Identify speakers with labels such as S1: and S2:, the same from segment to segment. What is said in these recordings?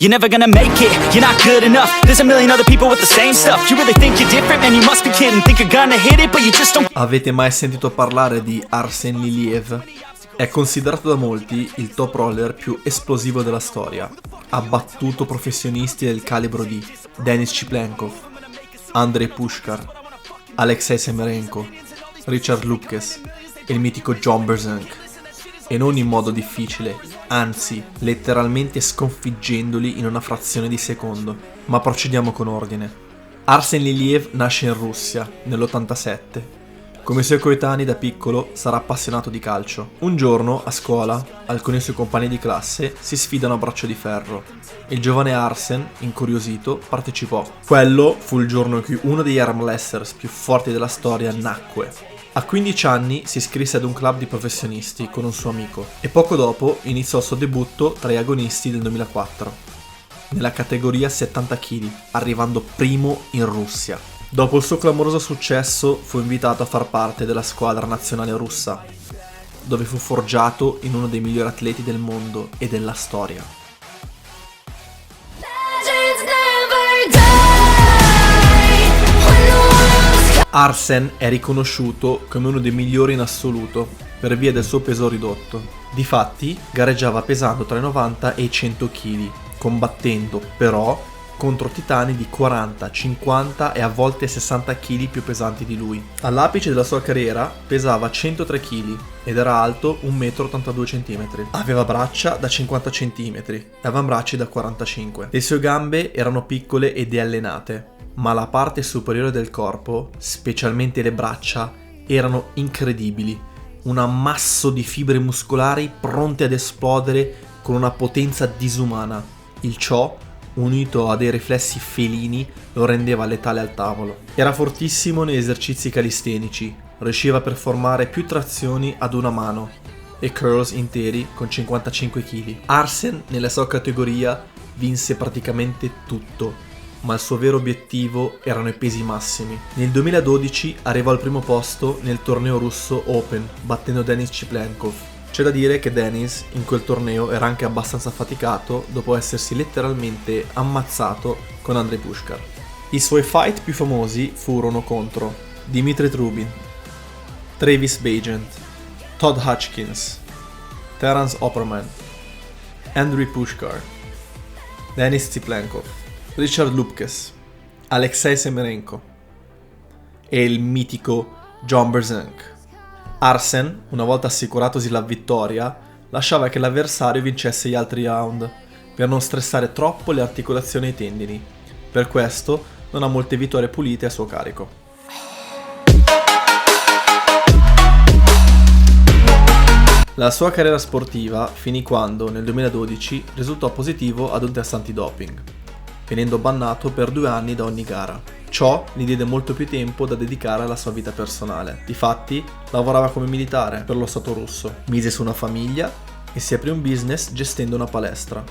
S1: You're never gonna make it, you're not good enough. There's a million other people with the same stuff. You really think you're different, man, you must be kidding. Think you're gonna hit it, but you just don't.
S2: Avete mai sentito parlare di Arsen Liliev? È considerato da molti il top roller più esplosivo della storia. Ha battuto professionisti del calibro di Denis Chiplenkov, Andrei Pushkar, Alexei Semerenko, Richard Lupkes e il mitico John Berzhenk. E non in modo difficile, anzi, letteralmente sconfiggendoli in una frazione di secondo. Ma procediamo con ordine. Arsen Liliev nasce in Russia nell'87. Come i suoi coetanei da piccolo sarà appassionato di calcio. Un giorno, a scuola, alcuni suoi compagni di classe si sfidano a braccio di ferro. Il giovane Arsen, incuriosito, partecipò. Quello fu il giorno in cui uno degli arm wrestlers più forti della storia nacque. A 15 anni si iscrisse ad un club di professionisti con un suo amico e poco dopo iniziò il suo debutto tra gli agonisti del 2004, nella categoria 70 kg, arrivando primo in Russia. Dopo il suo clamoroso successo fu invitato a far parte della squadra nazionale russa, dove fu forgiato in uno dei migliori atleti del mondo e della storia. Arsen è riconosciuto come uno dei migliori in assoluto per via del suo peso ridotto. Difatti, gareggiava pesando tra i 90 e i 100 kg, combattendo però contro titani di 40, 50 e a volte 60 kg più pesanti di lui. All'apice della sua carriera pesava 103 kg ed era alto 1,82 m. Aveva braccia da 50 cm e avambracci da 45. Le sue gambe erano piccole e deallenate, ma la parte superiore del corpo, specialmente le braccia, erano incredibili. Un ammasso di fibre muscolari pronte ad esplodere con una potenza disumana. Il ciò, unito a dei riflessi felini, lo rendeva letale al tavolo. Era fortissimo negli esercizi calistenici, riusciva a performare più trazioni ad una mano e curls interi con 55 kg. Arsen, nella sua categoria, vinse praticamente tutto, ma il suo vero obiettivo erano i pesi massimi. Nel 2012 arrivò al primo posto nel torneo russo Open, battendo Denis Chiplenkov. C'è da dire che Denis in quel torneo era anche abbastanza faticato dopo essersi letteralmente ammazzato con Andrei Pushkar. I suoi fight più famosi furono contro Dmitry Trubin, Travis Bagent, Todd Hutchins, Terence Opperman, Andrei Pushkar, Denis Chiplenkov, Richard Lupkes, Alexei Semerenko e il mitico John Berzhenk. Arsen, una volta assicuratosi la vittoria, lasciava che l'avversario vincesse gli altri round per non stressare troppo le articolazioni e i tendini. Per questo non ha molte vittorie pulite a suo carico. La sua carriera sportiva finì quando, nel 2012, risultò positivo ad un test antidoping, venendo bannato per 2 anni da ogni gara. Ciò gli diede molto più tempo da dedicare alla sua vita personale. Difatti, lavorava come militare per lo Stato russo, mise su una famiglia e si aprì un business gestendo una palestra.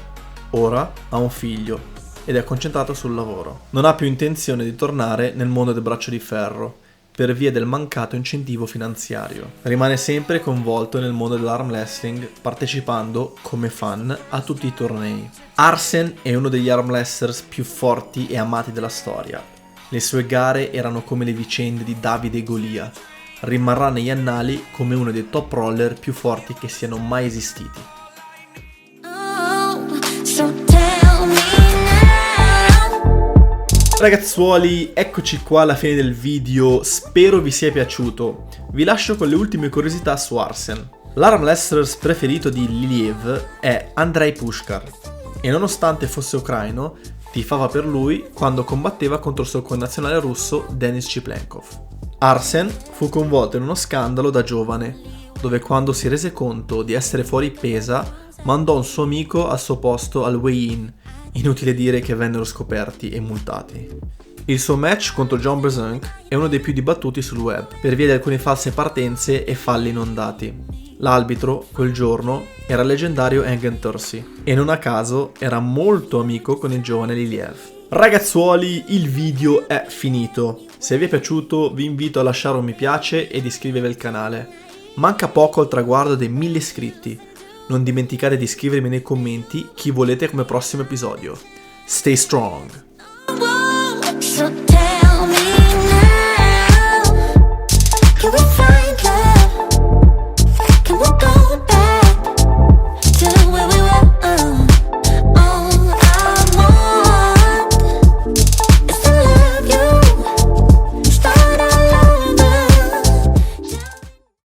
S2: Ora ha un figlio ed è concentrato sul lavoro. Non ha più intenzione di tornare nel mondo del braccio di ferro per via del mancato incentivo finanziario. Rimane sempre coinvolto nel mondo dell'arm wrestling, partecipando come fan a tutti i tornei. Arsen è uno degli arm wrestlers più forti e amati della storia. Le sue gare erano come le vicende di Davide e Golia. Rimarrà negli annali come uno dei top roller più forti che siano mai esistiti. Ragazzuoli, eccoci qua alla fine del video, spero vi sia piaciuto. Vi lascio con le ultime curiosità su Arsen. L'arm wrestler preferito di Liliev è Andrei Pushkar e nonostante fosse ucraino, tifava per lui quando combatteva contro il suo connazionale russo Denis Chiplenkov. Arsen fu coinvolto in uno scandalo da giovane, dove quando si rese conto di essere fuori pesa, mandò un suo amico al suo posto al weigh-in. Inutile dire che vennero scoperti e multati. Il suo match contro John Berzhenk è uno dei più dibattuti sul web, per via di alcune false partenze e falli non dati. L'arbitro, quel giorno, era il leggendario Engen Tursi, e non a caso era molto amico con il giovane Liliev. Ragazzuoli, il video è finito. Se vi è piaciuto vi invito a lasciare un mi piace ed iscrivervi al canale. Manca poco al traguardo dei 1000 iscritti. Non dimenticate di scrivermi nei commenti chi volete come prossimo episodio. Stay strong!
S3: So